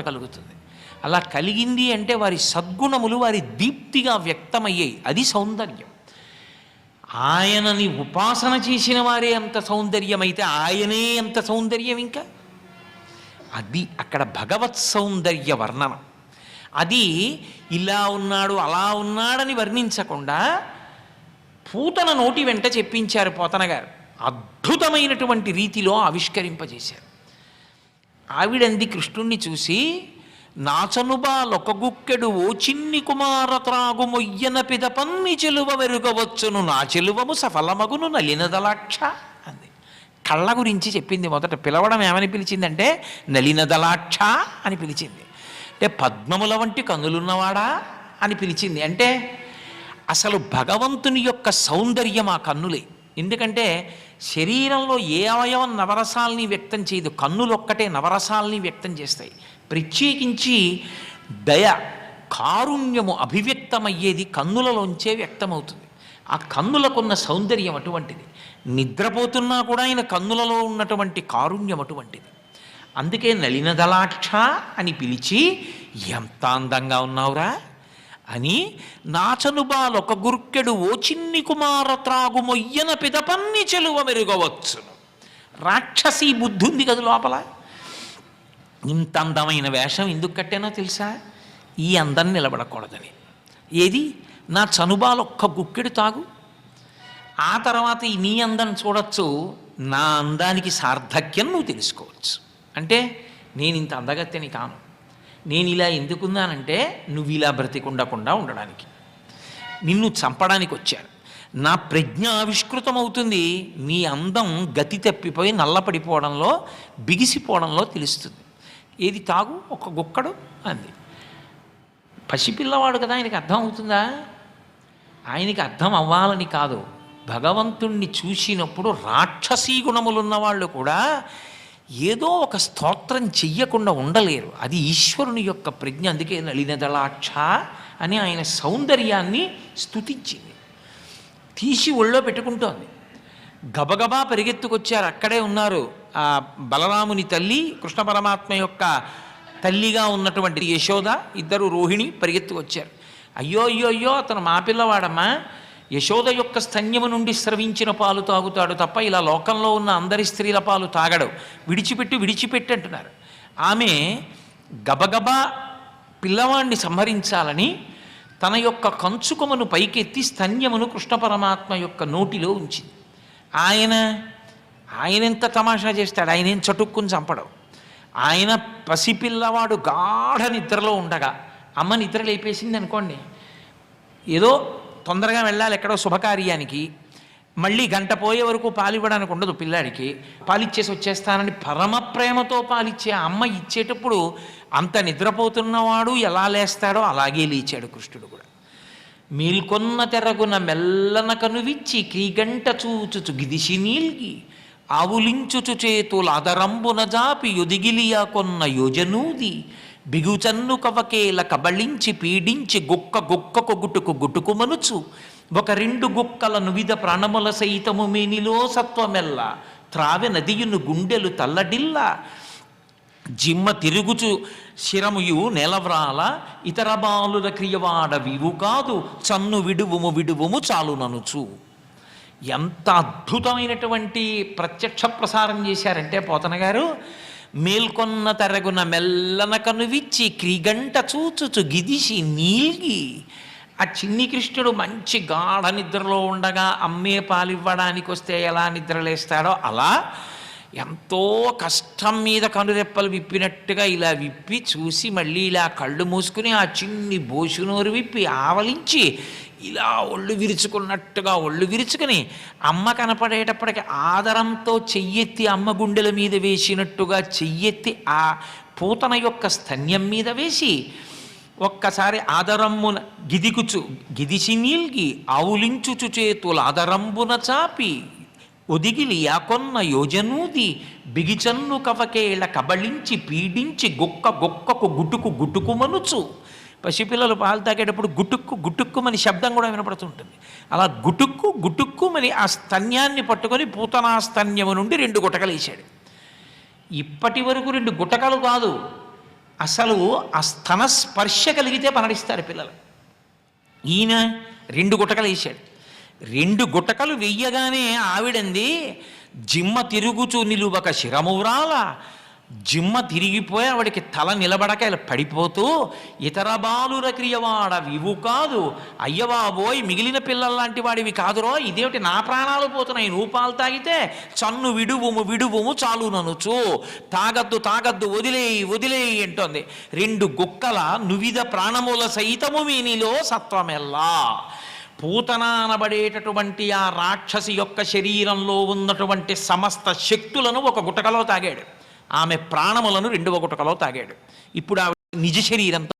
కలుగుతుంది. అలా కలిగింది అంటే వారి సద్గుణములు వారి దీప్తిగా వ్యక్తమయ్యాయి. అది సౌందర్యం. ఆయనని ఉపాసన చేసిన వారే అంత సౌందర్యమైతే ఆయనే అంత సౌందర్యం. ఇంకా అది అక్కడ భగవత్ సౌందర్య వర్ణనం. అది ఇలా ఉన్నాడు అలా ఉన్నాడని వర్ణించకుండా పూతన నోటి వెంట చెప్పించారు పోతన గారు. అద్భుతమైనటువంటి రీతిలో ఆవిష్కరింపజేశారు. ఆవిడంది కృష్ణుణ్ణి చూసి, నాచనుబాలొక గుక్కెడు ఓ చిన్ని కుమార త్రాగు మొయ్యన పిదపన్ని చెలువ వెరుగవచ్చును నా చెలువము సఫలమగును నలినదలాక్ష అంది. కళ్ళ గురించి చెప్పింది. మొదట పిలవడం ఏమని పిలిచిందంటే నలినదలాక్ష అని పిలిచింది. అంటే పద్మముల వంటి కన్నులున్నవాడా అని పిలిచింది. అంటే అసలు భగవంతుని యొక్క సౌందర్యం ఆ కన్నులే. ఎందుకంటే శరీరంలో ఏ అవయవం నవరసాలని వ్యక్తం చేయదు, కన్నులొక్కటే నవరసాలని వ్యక్తం చేస్తాయి. ప్రత్యేకించి దయ, కారుణ్యము అభివ్యక్తమయ్యేది కన్నులలోంచే వ్యక్తమవుతుంది. ఆ కన్నులకున్న సౌందర్యం అటువంటిది. నిద్రపోతున్నా కూడా ఆయన కన్నులలో ఉన్నటువంటి కారుణ్యం అటువంటిది. అందుకే నలినదలాక్ష అని పిలిచి, ఎంత అందంగా ఉన్నావురా అని, నాచనుబాలొక గుర్కెడు ఓ చిన్ని కుమార త్రాగు మొయ్యన పిదపన్ని చెలువ మెరుగవచ్చును. రాక్షసీ బుద్ధి ఉంది కదా లోపల. ఇంత అందమైన వేషం ఎందుకు కట్టానో తెలుసా? ఈ అందం నిలబడకూడదని. ఏది? నా చనుబాలొక్క గుక్కెడు తాగు, ఆ తర్వాత ఈ నీ అందం చూడొచ్చు, నా అందానికి సార్థక్యం నువ్వు తెలుసుకోవచ్చు. అంటే నేను ఇంత అందగత్తెని కాను, నేను ఇలా ఎందుకున్నానంటే నువ్వు ఇలా బ్రతికుండకుండా ఉండడానికి, నిన్ను చంపడానికి వచ్చాను. నా ప్రజ్ఞ ఆవిష్కృతమవుతుంది, నీ అందం గతి తప్పిపోయి నల్లపడిపోవడంలో బిగిసిపోవడంలో తెలుస్తుంది. ఏది తాగు ఒక గుక్కడు అంది. పసిపిల్లవాడు కదా, ఆయనకి అర్థం అవుతుందా? ఆయనకి అర్థం అవ్వాలని కాదు, భగవంతుణ్ణి చూసినప్పుడు రాక్షసీ గుణములున్న వాళ్ళు కూడా ఏదో ఒక స్తోత్రం చెయ్యకుండా ఉండలేరు. అది ఈశ్వరుని యొక్క ప్రజ్ఞ. అందుకే నలినదలాక్ష అని ఆయన సౌందర్యాన్ని స్తుతించింది. తీసి ఒళ్ళో పెట్టుకుంటోంది. గబగబా పరిగెత్తుకొచ్చారు. అక్కడే ఉన్నారు ఆ బలరాముని తల్లి, కృష్ణ పరమాత్మ యొక్క తల్లిగా ఉన్నటువంటి యశోద, ఇద్దరు రోహిణి పరిగెత్తుకొచ్చారు. అయ్యో అయ్యో అయ్యో, అతను మా పిల్లవాడమ్మా, యశోద యొక్క స్తన్యము నుండి స్రవించిన పాలు తాగుతాడు తప్ప ఇలా లోకంలో ఉన్న అందరి స్త్రీల పాలు తాగడు, విడిచిపెట్టు విడిచిపెట్టు అంటున్నారు. ఆమె గబగబా పిల్లవాడిని సంహరించాలని తన యొక్క కంచుకమును పైకెత్తి స్తన్యమును కృష్ణ పరమాత్మ యొక్క నోటిలో ఉంచింది. ఆయనెంత తమాషా చేస్తాడు, ఆయనేం చటుక్కుని చంపడం. ఆయన పసిపిల్లవాడు గాఢ నిద్రలో ఉండగా అమ్మ నిద్ర లేపేసింది అనుకోండి, ఏదో తొందరగా వెళ్ళాలి ఎక్కడో శుభకార్యానికి, మళ్ళీ గంట పోయే వరకు పాలివ్వడానికి ఉండదు పిల్లాడికి, పాలిచ్చేసి వచ్చేస్తానని పరమ ప్రేమతో పాలిచ్చే అమ్మ ఇచ్చేటప్పుడు అంత నిద్రపోతున్నవాడు ఎలా లేస్తాడో అలాగే లేచాడు కృష్ణుడు కూడా. మేల్కొన్న తెరగున మెల్లన కనువిచ్చి క్రీగంట చూచుచు గిదిసి నీల్గి ఆవులించుచు చేతుల అదరంబున జాపి యొదిగిలియా కొన్న యోజనూది బిగుచన్ను కవకేల కబళించి పీడించి గుక్క గుక్కకు గుటుకు గుటుకు మనుచు ఒక రెండు గుక్కలను విధ ప్రాణముల సైతము మేనిలో సత్వమెల్ల త్రావె నదియును గుండెలు తల్లడిల్ల జిమ్మ తిరుగుచు శిరముయు నెలవ్రాల ఇతర బాలుల క్రియవాడ వివు కాదు చన్ను విడువుము విడువుము చాలుననుచు. ఎంత అద్భుతమైనటువంటి ప్రత్యక్ష ప్రసారం చేశారంటే పోతన గారు, మేల్కొన్న తెరగున మెల్లన కనువిచ్చి క్రీగంట చూచుచు గిదిసి నీల్గి. ఆ చిన్ని కృష్ణుడు మంచి గాఢ నిద్రలో ఉండగా అమ్మే పాలివ్వడానికి వస్తే ఎలా నిద్రలేస్తాడో అలా ఎంతో కష్టం మీద కనురెప్పలు విప్పినట్టుగా ఇలా విప్పి చూసి మళ్ళీ ఇలా కళ్ళు మూసుకుని ఆ చిన్ని బోసునోరు విప్పి ఆవలించి ఇలా ఒళ్ళు విరుచుకున్నట్టుగా ఒళ్ళు విరుచుకుని అమ్మ కనపడేటప్పటికి ఆదరంతో చెయ్యెత్తి అమ్మ గుండెల మీద వేసినట్టుగా చెయ్యెత్తి ఆ పూతన యొక్క స్తన్యం మీద వేసి ఒక్కసారి ఆదరమ్మున గిదిసి నీల్గి ఆవులించుచు చేతుల ఆదరంబున చాపి ఒదిగిలి యాకొన్న యోజనూది బిగిచన్ను కవకేళ కబళించి పీడించి గుక్క గుక్కకు గుటుకు గుటుకు మనుచు. పసిపిల్లలు పాలు తాగేటప్పుడు గుటుక్కు గుటుక్కుమని శబ్దం కూడా వినపడుతుంటుంది. అలా గుటుక్కు గుటుక్కుమని ఆ స్తన్యాన్ని పట్టుకొని పూతనా స్తన్యము నుండి 2 గుటకలు వేశాడు. ఇప్పటి వరకు 2 గుటకలు కాదు, అసలు ఆ స్తన స్పర్శ కలిగితే పనడిస్తారు పిల్లలు. ఈయన 2 గుటకలు వేశాడు. 2 గుటకలు వెయ్యగానే ఆవిడంది, జిమ్మ తిరుగుచూ నిలువక శిరమువ్రాల. జిమ్మ తిరిగిపోయి ఆవిడికి తల నిలబడక ఇలా పడిపోతూ, ఇతర బాలుర క్రియవాడ వివు కాదు, అయ్యబాబోయ్ మిగిలిన పిల్లల్లాంటి వాడివి కాదురో, ఇదేమిటి నా ప్రాణాలు పోతున్నాయి, నువ్వు పాలు తాగితే చన్ను విడువుము విడువుము చాలు ననుచు, తాగద్దు తాగద్దు వదిలేయి వదిలేయి అంటోంది. 2 గుక్కల నువిద ప్రాణముల సైతము మీనిలో సత్వమెల్లా. పూతన అనబడేటటువంటి ఆ రాక్షసి యొక్క శరీరంలో ఉన్నటువంటి సమస్త శక్తులను ఒక గుటకలో తాగాడు. ఆమె ప్రాణములను 2వ గుటకలో తాగాడు. ఇప్పుడు ఆవిడ నిజ శరీరంతో